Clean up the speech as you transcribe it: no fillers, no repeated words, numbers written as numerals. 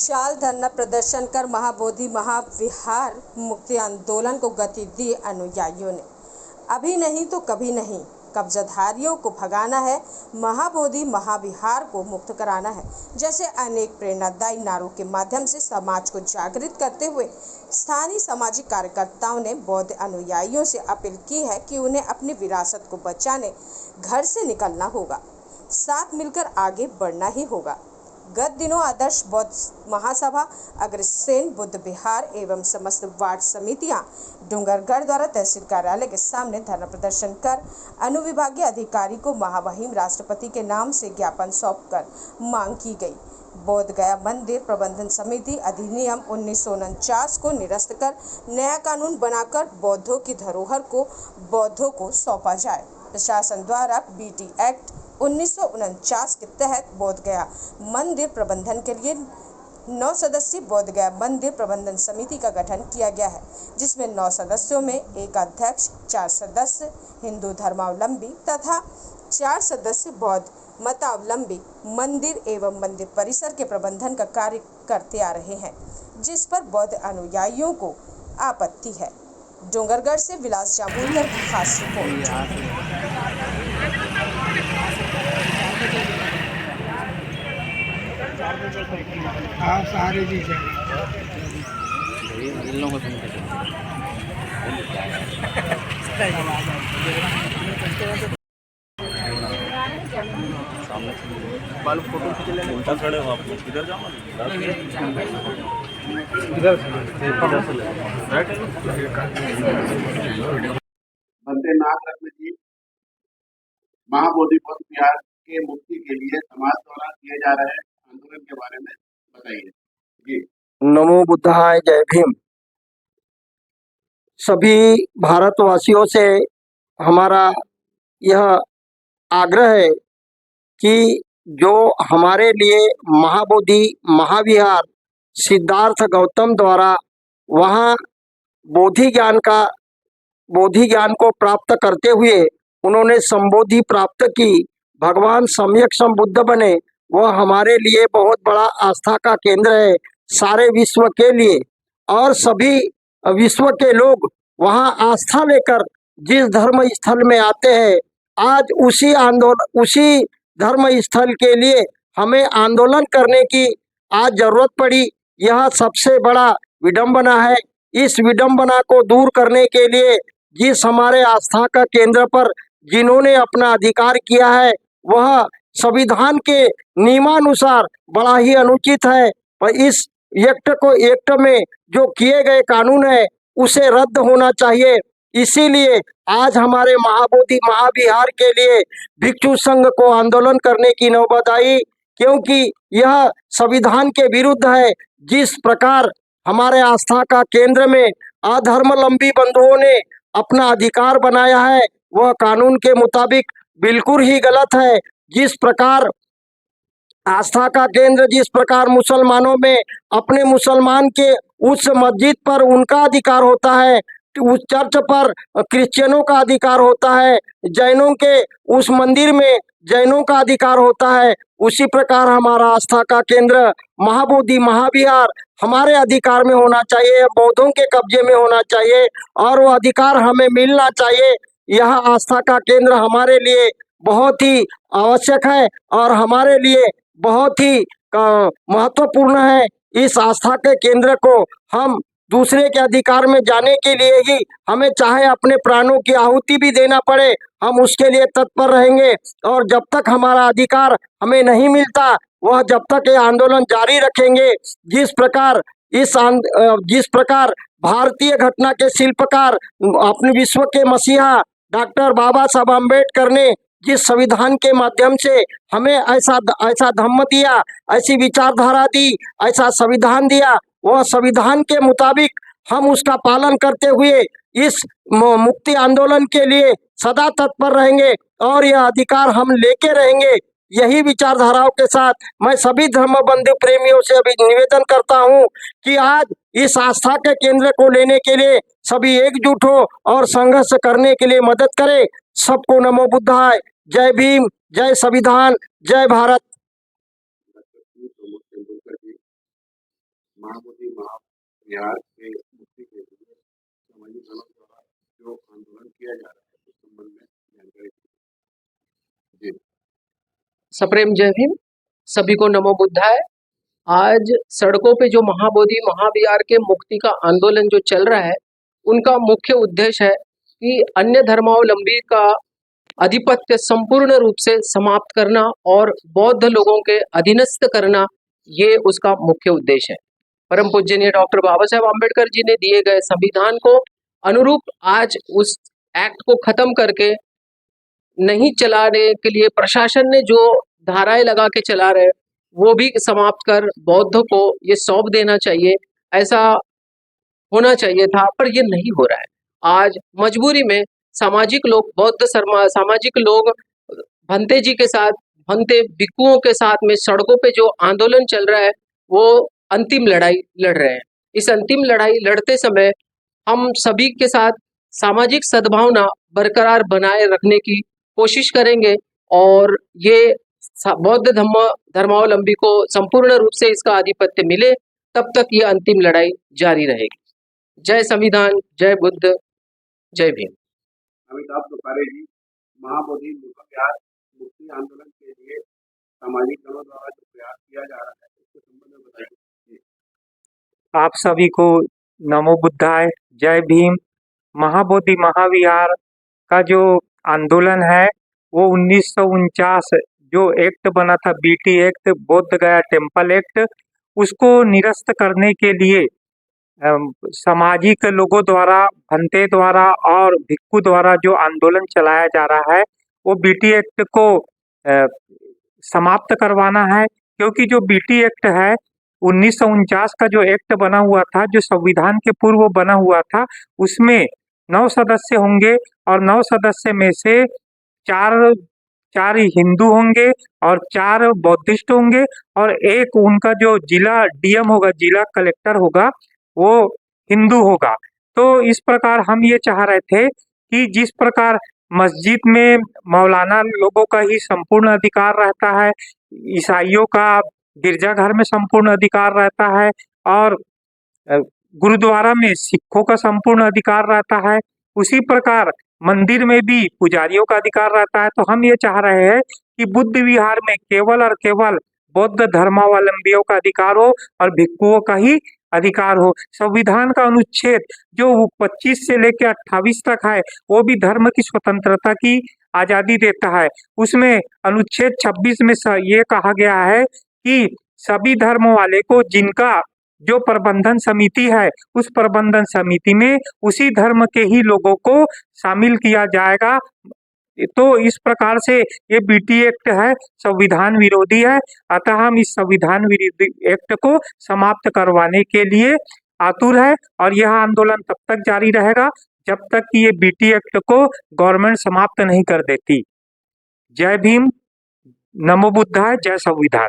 विशाल धरना प्रदर्शन कर महाबोधि महाविहार मुक्ति आंदोलन को गति दी अनुयायियों ने। अभी नहीं तो कभी नहीं, कब्जाधारियों को भगाना है, महाबोधि महाविहार को मुक्त कराना है जैसे अनेक प्रेरणादायी नारों के माध्यम से समाज को जागृत करते हुए स्थानीय सामाजिक कार्यकर्ताओं ने बौद्ध अनुयायियों से अपील की है कि उन्हें अपनी विरासत को बचाने घर से निकलना होगा, साथ मिलकर आगे बढ़ना ही होगा। गत दिनों आदर्श बौद्ध महासभा, अग्रसेन बुद्ध विहार एवं समस्त वार्ड समितियां डूंगरगढ़ द्वारा तहसील कार्यालय के सामने धरना प्रदर्शन कर अनुविभागीय अधिकारी को महामहिम राष्ट्रपति के नाम से ज्ञापन सौंपकर मांग की गई। बोध गया मंदिर प्रबंधन समिति अधिनियम 1949 को निरस्त कर नया कानून बनाकर बौद्धों की धरोहर को बौद्धों को सौंपा जाए। प्रशासन द्वारा बीटी एक्ट 1949 के तहत बोध गया मंदिर प्रबंधन के लिए 9 सदस्यीय बोध गया मंदिर प्रबंधन समिति का गठन किया गया है, जिसमें 9 सदस्यों में एक अध्यक्ष, 4 सदस्य हिंदू धर्मावलंबी तथा 4 सदस्य बौद्ध मतावलंबी मंदिर एवं मंदिर परिसर के प्रबंधन का कार्य करते आ रहे हैं, जिस पर बौद्ध अनुयायियों को आपत्ति है। डूंगरगढ़ से विलास जामुनकर की खास रिपोर्ट। आप सारे जी बालू फोटो खींच लेने उल्टा खड़े हो आप लोग, इधर जाओ बंदे नाथ रत्न जी महाबोधि बौद्ध विहार के मुक्ति के लिए समाज द्वारा किए जा रहे आंदोलन के बारे में बताइए जी। नमो बुद्धाय, जय भीम। सभी भारतवासियों से हमारा यह आग्रह है कि जो हमारे लिए महाबोधि महाविहार सिद्धार्थ गौतम द्वारा वहाँ बोधि ज्ञान को प्राप्त करते हुए उन्होंने संबोधि प्राप्त की, भगवान सम्यक संबुद्ध बने, वह हमारे लिए बहुत बड़ा आस्था का केंद्र है सारे विश्व के लिए। और सभी विश्व के लोग वहाँ आस्था लेकर जिस धर्म स्थल में आते हैं, आज उसी धर्म स्थल के लिए हमें आंदोलन करने की आज जरूरत पड़ी। यह सबसे बड़ा विडंबना है। इस विडंबना को दूर करने के लिए जिस हमारे आस्था का केंद्र पर जिन्होंने अपना अधिकार किया है, वह संविधान के नियमानुसार बड़ा ही अनुचित है। पर इस एक्ट में जो किए गए कानून है उसे रद्द होना चाहिए। इसीलिए आज हमारे महाबोधि महाविहार के लिए भिक्षु संघ को आंदोलन करने की नौबत आई, क्योंकि यह संविधान के विरुद्ध है। जिस प्रकार हमारे आस्था का केंद्र में अधर्मावलंबी बंधुओं ने अपना अधिकार बनाया है, वह कानून के मुताबिक बिल्कुल ही गलत है। जिस प्रकार आस्था का केंद्र, जिस प्रकार मुसलमानों में अपने मुसलमान के उस मस्जिद पर उनका अधिकार होता है, उस चर्च पर क्रिश्चियनों का अधिकार होता है, जैनों के उस मंदिर में जैनों का अधिकार होता है, उसी प्रकार हमारा आस्था का केंद्र महाबोधि महाविहार हमारे अधिकार में होना चाहिए, बौद्धों के कब्जे में होना चाहिए और वो अधिकार हमें मिलना चाहिए। यह आस्था का केंद्र हमारे लिए बहुत ही आवश्यक है और हमारे लिए बहुत ही महत्वपूर्ण है। इस आस्था के केंद्र को हम दूसरे के अधिकार में जाने के लिए ही हमें चाहे अपने प्राणों की आहुति भी देना पड़े, हम उसके लिए तत्पर रहेंगे। और जब तक हमारा अधिकार हमें नहीं मिलता, वह जब तक ये आंदोलन जारी रखेंगे। जिस प्रकार भारतीय घटना के शिल्पकार अपने विश्व के मसीहा डॉक्टर बाबा साहब अम्बेडकर ने जिस संविधान के माध्यम से हमें ऐसा धम्म दिया, ऐसी विचारधारा दी, ऐसा संविधान दिया, वह संविधान के मुताबिक हम उसका पालन करते हुए इस मुक्ति आंदोलन के लिए सदा तत्पर रहेंगे और यह अधिकार हम लेके रहेंगे। यही विचारधाराओं के साथ मैं सभी धर्म बंधु प्रेमियों से अभी निवेदन करता हूं कि आज इस आस्था के केंद्र को लेने के लिए सभी एकजुट हो और संघर्ष करने के लिए मदद करें। सबको नमो बुद्धाय, जय भीम, जय संविधान, जय भारत। महाबोधि महाविहार के मुक्ति के लिए सामाजिक दलों द्वारा जो आंदोलन किया जा रहा है उस संबंध में जानकारी दीजिए। जी। सप्रेम जय भीम। सभी को नमो बुद्धाय। आज सड़कों पे जो महाबोधि महाविहार के मुक्ति का आंदोलन जो चल रहा है, उनका मुख्य उद्देश्य है कि अन्य धर्मावलंबी का आधिपत्य संपूर्ण रूप से समाप्त करना और बौद्ध लोगों के अधीनस्थ करना, ये उसका मुख्य उद्देश्य है। परम पूजनीय डॉक्टर बाबा साहेब आम्बेडकर जी ने दिए गए संविधान को अनुरूप आज उस एक्ट को खत्म करके नहीं चलाने के लिए प्रशासन ने जो धाराएं लगा के चला रहे, वो भी समाप्त कर बौद्ध को ये सौंप देना चाहिए। ऐसा होना चाहिए था, पर ये नहीं हो रहा है। आज मजबूरी में सामाजिक लोग, बौद्ध सामाजिक लोग भंते जी के साथ, भंते भिक्षुओं के साथ में सड़कों पे जो आंदोलन चल रहा है, वो अंतिम लड़ाई लड़ रहे हैं। इस अंतिम लड़ाई लड़ते समय हम सभी के साथ सामाजिक सद्भावना बरकरार बनाए रखने की कोशिश करेंगे और ये बौद्ध धर्मावलंबी को संपूर्ण रूप से इसका आधिपत्य मिले, तब तक ये अंतिम लड़ाई जारी रहेगी। जय संविधान, जय बुद्ध, जय भीम। अमिताभ दुखारे जी, महाबोधि महाविहार मुक्ति आंदोलन के लिए सामाजिक दलों द्वारा जो प्रयास किया जा रहा है उसके संबंध में बताइए। आप सभी को नमो बुद्धाय, जय भीम। महाबोधि महाविहार का जो आंदोलन है वो 1949 जो एक्ट बना था, बीटी एक्ट, बोध गया टेम्पल एक्ट, उसको निरस्त करने के लिए सामाजिक लोगों द्वारा, भंते द्वारा और भिक्षु द्वारा जो आंदोलन चलाया जा रहा है, वो बीटी एक्ट को समाप्त करवाना है। क्योंकि जो बीटी एक्ट है 1949 का जो एक्ट बना हुआ था, जो संविधान के पूर्व बना हुआ था, उसमें 9 सदस्य होंगे और 9 सदस्य में से चार हिंदू होंगे और 4 बौद्धिस्ट होंगे और एक उनका जो जिला डीएम होगा, जिला कलेक्टर होगा, वो हिंदू होगा। तो इस प्रकार हम ये चाह रहे थे कि जिस प्रकार मस्जिद में मौलाना लोगों का ही संपूर्ण अधिकार रहता है, ईसाइयों का गिरजाघर में संपूर्ण अधिकार रहता है और गुरुद्वारा में सिखों का संपूर्ण अधिकार रहता है, उसी प्रकार मंदिर में भी पुजारियों का अधिकार रहता है। तो हम ये चाह रहे हैं कि बुद्ध विहार में केवल और केवल बौद्ध धर्मावलंबियों का अधिकार हो और भिक्षुओं का ही अधिकार हो। संविधान का अनुच्छेद जो 25 से लेकर 28 तक है, वो भी धर्म की स्वतंत्रता की आजादी देता है। उसमें अनुच्छेद 26 में ये कहा गया है कि सभी धर्म वाले को, जिनका जो प्रबंधन समिति है, उस प्रबंधन समिति में उसी धर्म के ही लोगों को शामिल किया जाएगा। तो इस प्रकार से ये बीटी एक्ट है, संविधान विरोधी है। अतः हम इस संविधान विरोधी एक्ट को समाप्त करवाने के लिए आतुर है और यह आंदोलन तब तक जारी रहेगा जब तक कि ये बीटी एक्ट को गवर्नमेंट समाप्त नहीं कर देती। जय भीम, नमो बुद्धाय, जय संविधान।